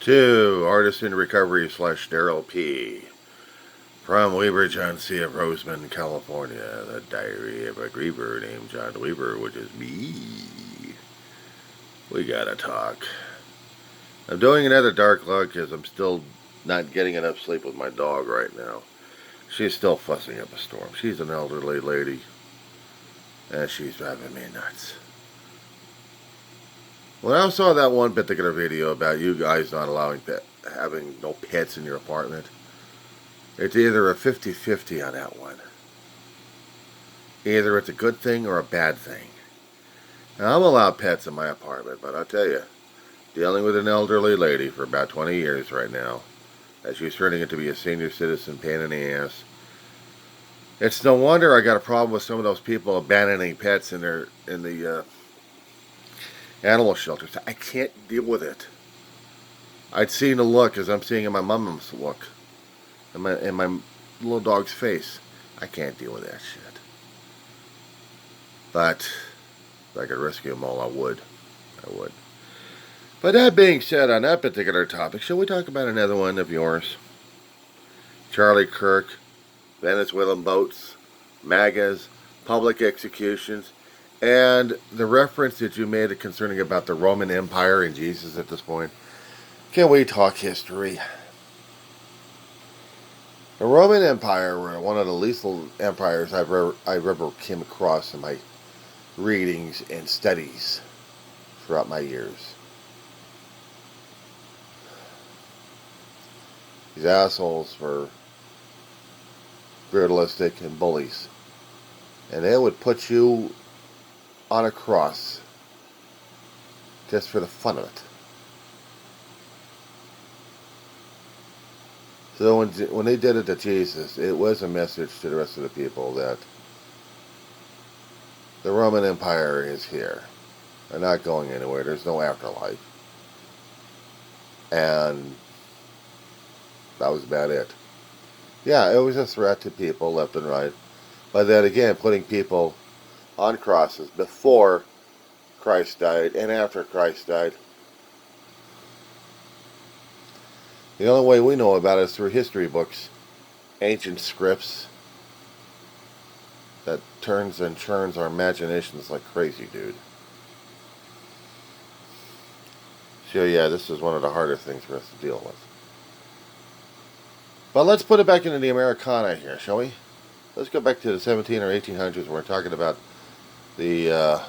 To Artist in Recovery / DarrylP. From Weaver, John C. of Roseman, California. The Diary of a Griever named John Weaver, which is me. We gotta talk. I'm doing another dark look because I'm still not getting enough sleep with my dog right now. She's still fussing up a storm. She's an elderly lady, and she's driving me nuts. When I saw that one particular video about you guys not allowing having no pets in your apartment, it's either a 50-50 on that one. Either it's a good thing or a bad thing. Now, I'm allowed pets in my apartment, but I'll tell you, dealing with an elderly lady for about 20 years right now, as she's turning into be a senior citizen pain in the ass, it's no wonder I got a problem with some of those people abandoning pets in the animal shelters. I can't deal with it. I'd seen the look as I'm seeing in my mom's look, in my little dog's face. I can't deal with that shit. But if I could rescue them all, I would. But that being said, on that particular topic, shall we talk about another one of yours? Charlie Kirk, Venezuelan boats, MAGAs, public executions, and the reference that you made concerning about the Roman Empire and Jesus at this point. Can we talk history? The Roman Empire were one of the lethal empires I've ever came across in my readings and studies throughout my years. These assholes were brutalistic and bullies. And they would put you on a cross just for the fun of it. So when they did it to Jesus, it was a message to the rest of the people that the Roman Empire is here. They're not going anywhere. There's no afterlife. And that was about it. Yeah, it was a threat to people left and right. But then again, putting people on crosses before Christ died and after Christ died. The only way we know about it is through history books, ancient scripts that turns and churns our imaginations like crazy, dude. So yeah, this is one of the harder things for us to deal with. But let's put it back into the Americana here, shall we? Let's go back to the 17 or 1800s. We're talking about the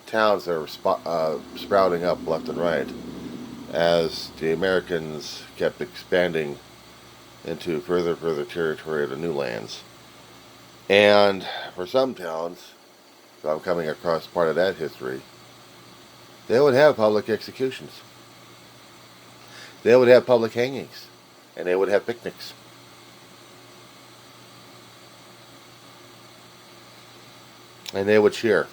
towns that are sprouting up left and right as the Americans kept expanding into further territory of the new lands. And for some towns, so I'm coming across part of that history, they would have public executions. They would have public hangings. And they would have picnics. And they would cheer.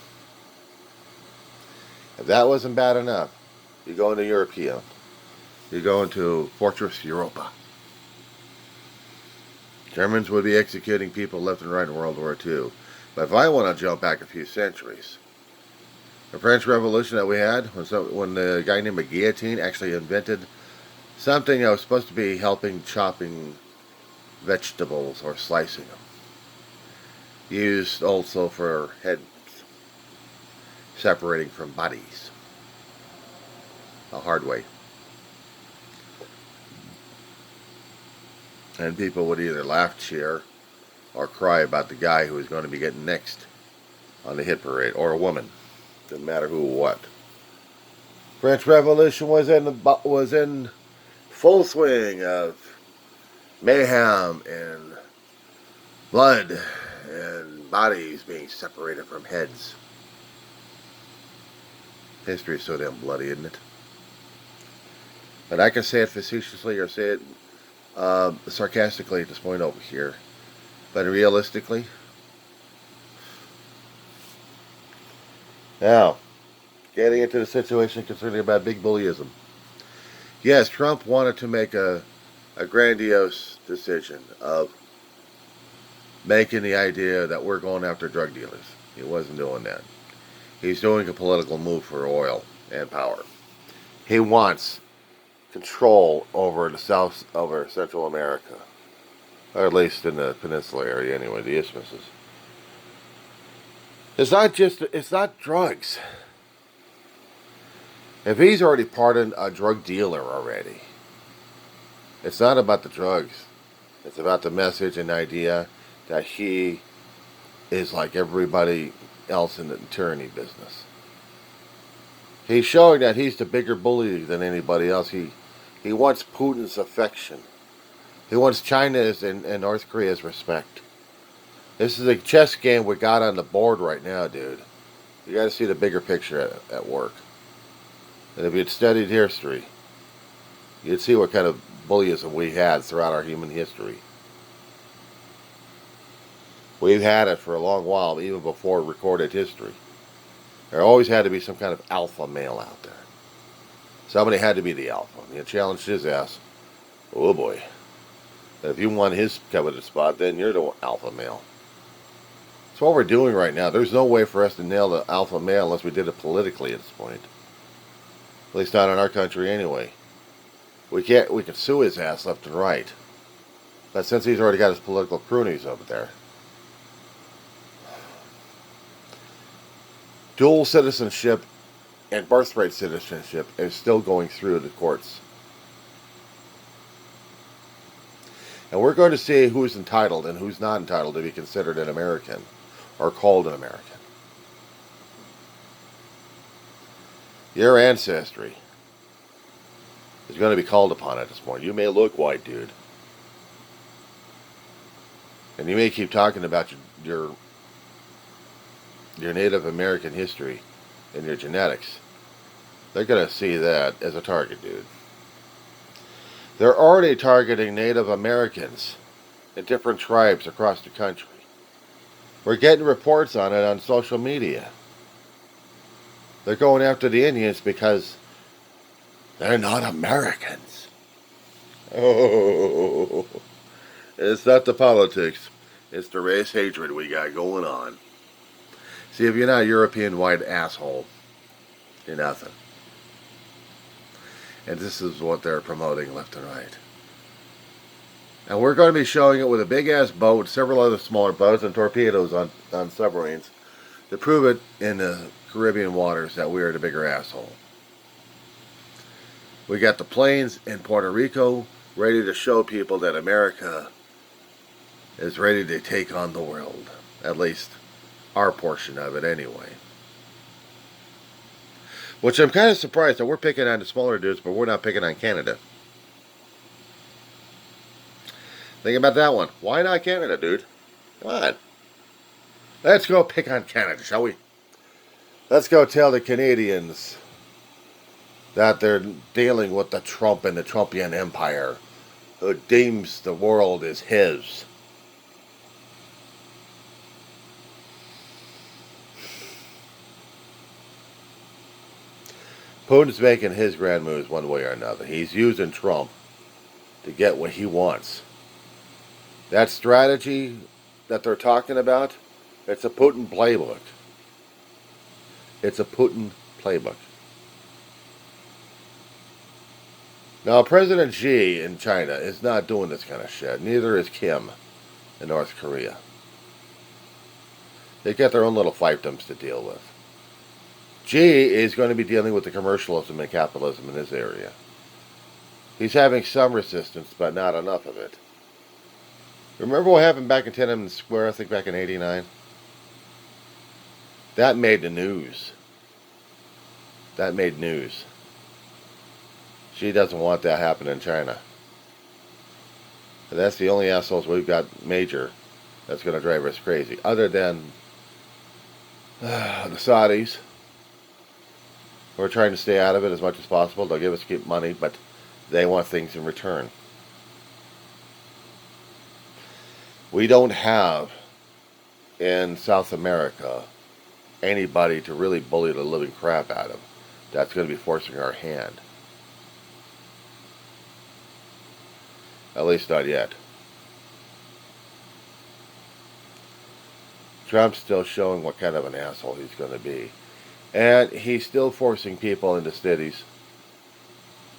If that wasn't bad enough, you go into European. You go into Fortress Europa. Germans would be executing people left and right in World War II. But if I want to jump back a few centuries, the French Revolution that we had, when the guy named Guillotine actually invented something that was supposed to be helping chopping vegetables or slicing them. Used also for heads separating from bodies. The hard way. And people would either laugh, cheer, or cry about the guy who was going to be getting next on the hit parade, or a woman. Didn't matter who or what. French Revolution was in full swing of mayhem and blood and bodies being separated from heads. History is so damn bloody, isn't it? But I can say it facetiously or say it sarcastically at this point over here. But realistically, now, getting into the situation concerning about big bullyism. Yes, Trump wanted to make a grandiose decision of making the idea that we're going after drug dealers. He wasn't doing that. He's doing a political move for oil and power. He wants control over the South, over Central America, or at least in the peninsula area anyway, the isthmuses. It's not drugs. If he's already pardoned a drug dealer already, it's not about the drugs. It's about the message and idea that he is like everybody else in the tyranny business. He's showing that he's the bigger bully than anybody else. He wants Putin's affection. He wants China's and North Korea's respect. This is a chess game we got on the board right now, dude. You got to see the bigger picture at work. And if you'd studied history, you'd see what kind of bullyism we had throughout our human history. We've had it for a long while, even before recorded history. There always had to be some kind of alpha male out there. Somebody had to be the alpha. You challenged his ass. Oh boy. If you want his coveted spot, then you're the alpha male. That's what we're doing right now. There's no way for us to nail the alpha male unless we did it politically at this point. At least not in our country anyway. We can sue his ass left and right. But since he's already got his political cronies over there. Dual citizenship and birthright citizenship is still going through the courts. And we're going to see who's entitled and who's not entitled to be considered an American or called an American. Your ancestry is going to be called upon at this point. You may look white, dude. And you may keep talking about your Native American history and your genetics. They're going to see that as a target, dude. They're already targeting Native Americans in different tribes across the country. We're getting reports on it on social media. They're going after the Indians because they're not Americans. Oh, it's not the politics. It's the race hatred we got going on. See, if you're not a European white asshole, you're nothing. And this is what they're promoting left and right. And we're going to be showing it with a big-ass boat, several other smaller boats, and torpedoes on submarines to prove it in the Caribbean waters that we are the bigger asshole. We got the planes in Puerto Rico ready to show people that America is ready to take on the world. At least our portion of it anyway. Which I'm kind of surprised that we're picking on the smaller dudes, but we're not picking on Canada. Think about that one. Why not Canada, dude? Come on. Let's go pick on Canada, shall we? Let's go tell the Canadians that they're dealing with the Trump and the Trumpian empire, who deems the world as his. Putin's making his grand moves one way or another. He's using Trump to get what he wants. That strategy that they're talking about, it's a Putin playbook. It's a Putin playbook. Now, President Xi in China is not doing this kind of shit. Neither is Kim in North Korea. They got their own little fiefdoms to deal with. Xi is going to be dealing with the commercialism and capitalism in this area. He's having some resistance, but not enough of it. Remember what happened back in Tiananmen Square, I think back in '89? That made the news. That made news. She doesn't want that happening in China. And that's the only assholes we've got major that's going to drive us crazy. Other than the Saudis. We're trying to stay out of it as much as possible. They'll give us cheap money, but they want things in return. We don't have in South America anybody to really bully the living crap out of. That's going to be forcing our hand. At least not yet. Trump's still showing what kind of an asshole he's going to be. And he's still forcing people into cities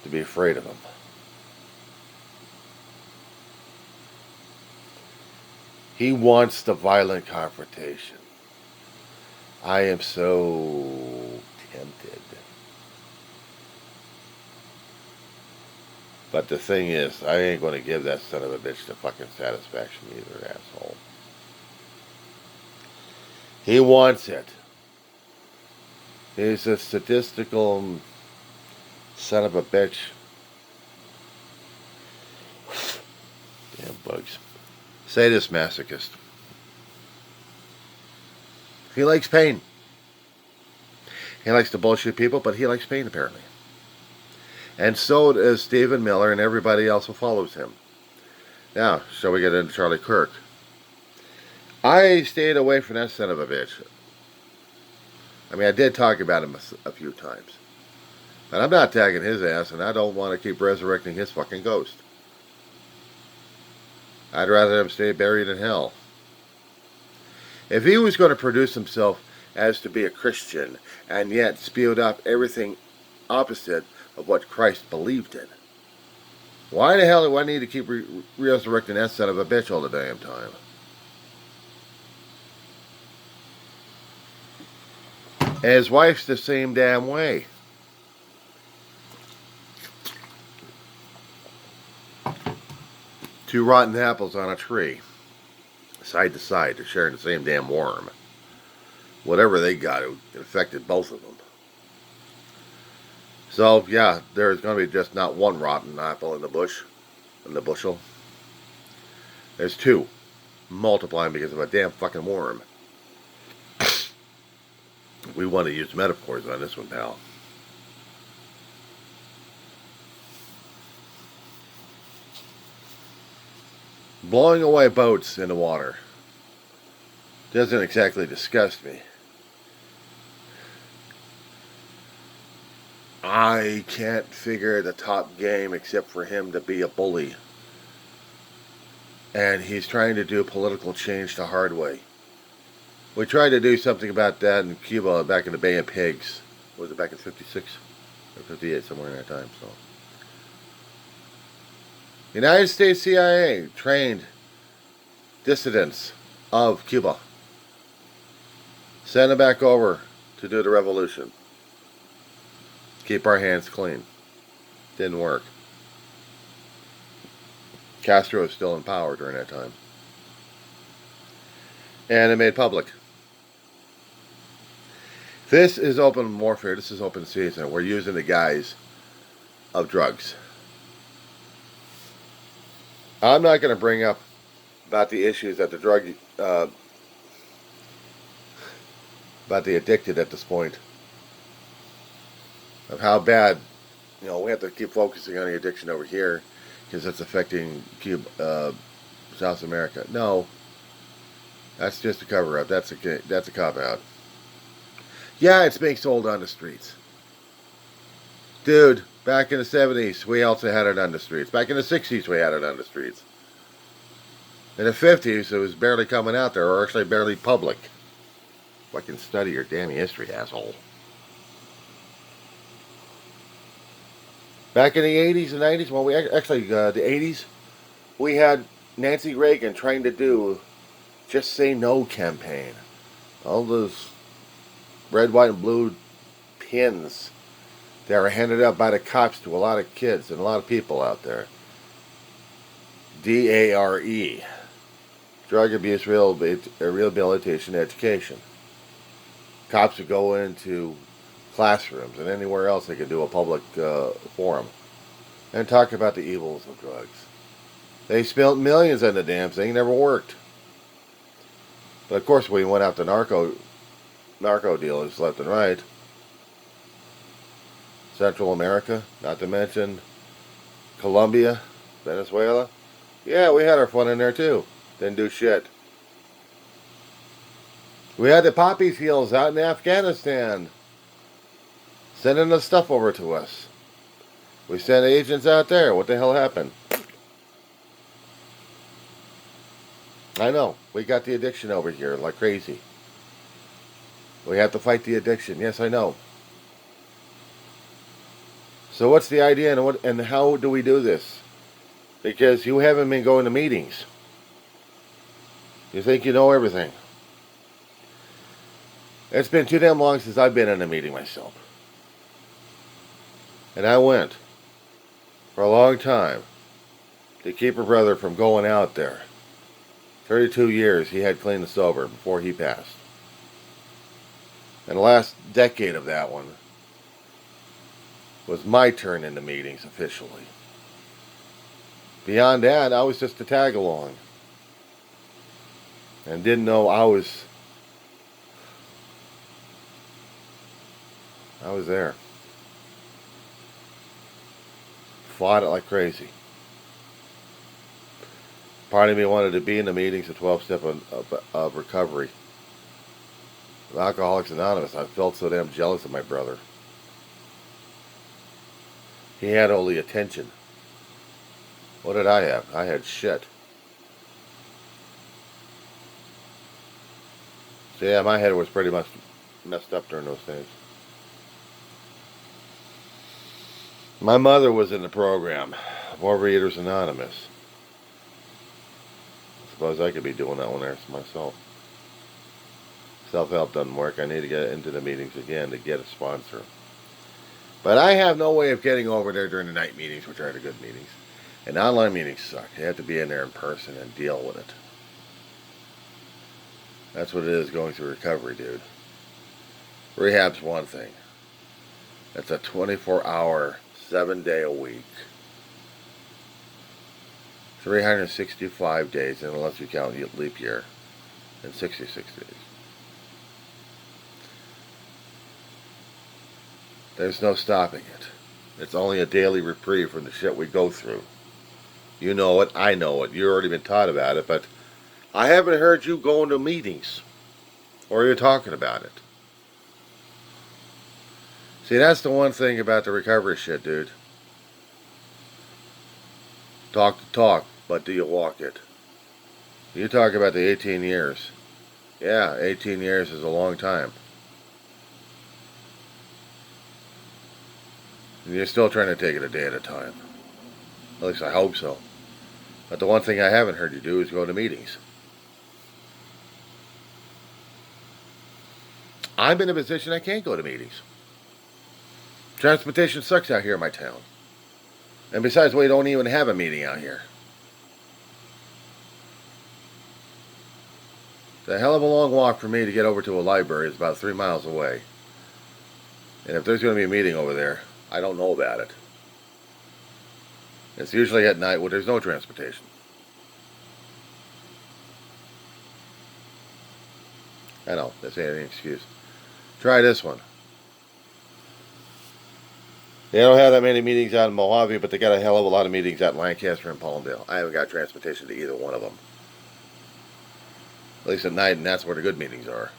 to be afraid of him. He wants the violent confrontation. I am so tempted. But the thing is, I ain't going to give that son of a bitch the fucking satisfaction either, asshole. He wants it. He's a statistical son of a bitch. Damn bugs. Sadist masochist. He likes pain. He likes to bullshit people, but he likes pain apparently. And so does Stephen Miller and everybody else who follows him. Now, shall we get into Charlie Kirk? I stayed away from that son of a bitch. I mean, I did talk about him a few times. But I'm not tagging his ass, and I don't want to keep resurrecting his fucking ghost. I'd rather him stay buried in hell. If he was going to produce himself as to be a Christian, and yet spewed out everything opposite of what Christ believed in, why the hell do I need to keep resurrecting that son of a bitch all the damn time? And his wife's the same damn way. Two rotten apples on a tree, side to side, they're sharing the same damn worm. Whatever they got, it affected both of them. So, yeah, there's going to be just not one rotten apple in the bushel. There's two, multiplying because of a damn fucking worm. We want to use metaphors on this one, pal. Blowing away boats in the water doesn't exactly disgust me. I can't figure the top game except for him to be a bully. And he's trying to do political change the hard way. We tried to do something about that in Cuba back in the Bay of Pigs. Was it back in 56 or 58, somewhere in that time? So, United States CIA trained dissidents of Cuba. Send them back over to do the revolution. Keep our hands clean. Didn't work. Castro was still in power during that time. And it made public. This is open warfare. This is open season. We're using the guise of drugs. I'm not going to bring up about the issues that the drug, about the addicted at this point. Of how bad, we have to keep focusing on the addiction over here because it's affecting Cuba, South America. No, that's just a cover-up. That's a cop-out. Yeah, it's being sold on the streets. Dude, back in the 70s, we also had it on the streets. Back in the 60s, we had it on the streets. In the 50s, it was barely coming out there, or actually barely public. Fucking study your damn history, asshole. Back in the 80s and 90s, well, the 80s, we had Nancy Reagan trying to do Just Say No campaign. All those red, white, and blue pins that were handed out by the cops to a lot of kids and a lot of people out there. DARE. Drug Abuse Rehabilitation Education. Cops would go into classrooms and anywhere else they could do a public forum and talk about the evils of drugs. They spent millions on the damn thing, never worked. But of course we went after narco dealers left and right. Central America, not to mention Colombia, Venezuela. Yeah, we had our fun in there too. Didn't do shit. We had the poppy fields out in Afghanistan sending the stuff over to us. We sent agents out there. What the hell happened? I know. We got the addiction over here like crazy. We have to fight the addiction. Yes, I know. So what's the idea, and how do we do this? Because you haven't been going to meetings. You think you know everything. It's been too damn long since I've been in a meeting myself. And I went for a long time to keep her brother from going out there. 32 years he had clean and sober before he passed. And the last decade of that one was my turn in the meetings officially. Beyond that, I was just a tag along. And didn't know I was there. Fought it like crazy. Part of me wanted to be in the meetings, a 12-step of recovery. With Alcoholics Anonymous, I felt so damn jealous of my brother. He had only attention. What did I have? I had shit. So yeah, my head was pretty much messed up during those days. My mother was in the program of Overeaters Anonymous. I suppose I could be doing that one there myself. Self-help doesn't work. I need to get into the meetings again to get a sponsor. But I have no way of getting over there during the night meetings, which are the good meetings. And online meetings suck. You have to be in there in person and deal with it. That's what it is going through recovery, dude. Rehab's one thing. It's a 24-hour, 7-day-a-week, 365 days, and unless you count leap year, and 66 days. There's no stopping it. It's only a daily reprieve from the shit we go through. You know it, I know it, you've already been taught about it, but I haven't heard you going to meetings, or you're talking about it. See, that's the one thing about the recovery shit, dude. Talk the talk, but do you walk it? You talk about the 18 years. Yeah, 18 years is a long time. And you're still trying to take it a day at a time. At least I hope so. But the one thing I haven't heard you do is go to meetings. I'm in a position I can't go to meetings. Transportation sucks out here in my town. And besides, we don't even have a meeting out here. It's a hell of a long walk for me to get over to a library. It's about 3 miles away. And if there's going to be a meeting over there, I don't know about it. It's usually at night where there's no transportation. I know, this ain't any excuse. Try this one. They don't have that many meetings out in Mojave, but they got a hell of a lot of meetings out in Lancaster and Palmdale. I haven't got transportation to either one of them. At least at night, and that's where the good meetings are.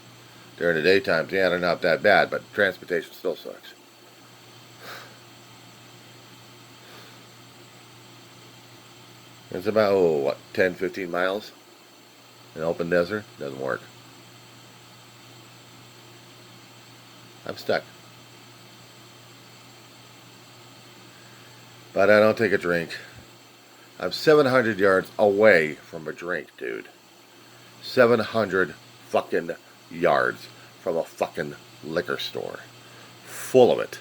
During the daytime, yeah, they're not that bad, but transportation still sucks. It's about, 10, 15 miles in open desert. Doesn't work. I'm stuck. But I don't take a drink. I'm 700 yards away from a drink, dude. 700 fucking yards from a fucking liquor store. Full of it.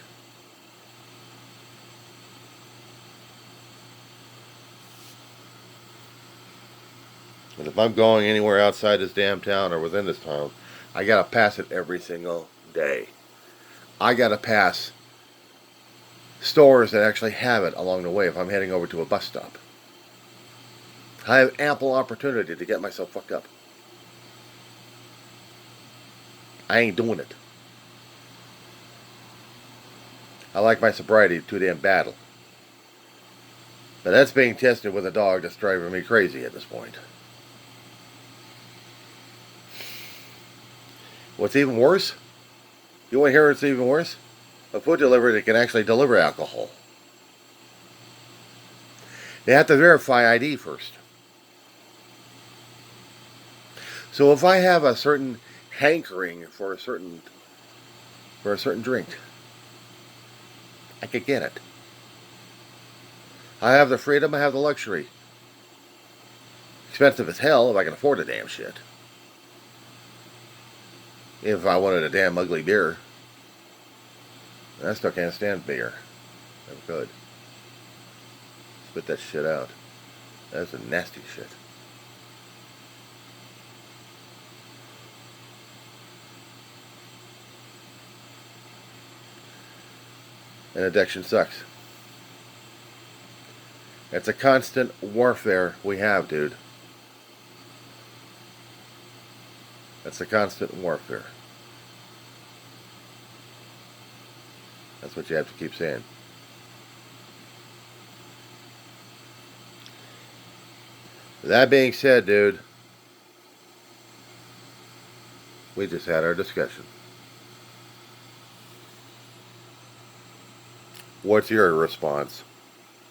And if I'm going anywhere outside this damn town or within this town, I gotta pass it every single day. I gotta pass stores that actually have it along the way if I'm heading over to a bus stop. I have ample opportunity to get myself fucked up. I ain't doing it. I like my sobriety too damn badly. But that's being tested with a dog that's driving me crazy at this point. What's even worse? You want to hear what's even worse? A food delivery that can actually deliver alcohol. They have to verify ID first. So if I have a certain hankering for a certain drink, I could get it. I have the freedom, I have the luxury. Expensive as hell if I can afford the damn shit. If I wanted a damn ugly beer. I still can't stand beer. Never could. Spit that shit out. That's a nasty shit. And addiction sucks. It's a constant warfare we have, dude. That's a constant warfare. That's what you have to keep saying. That being said, dude, we just had our discussion. What's your response?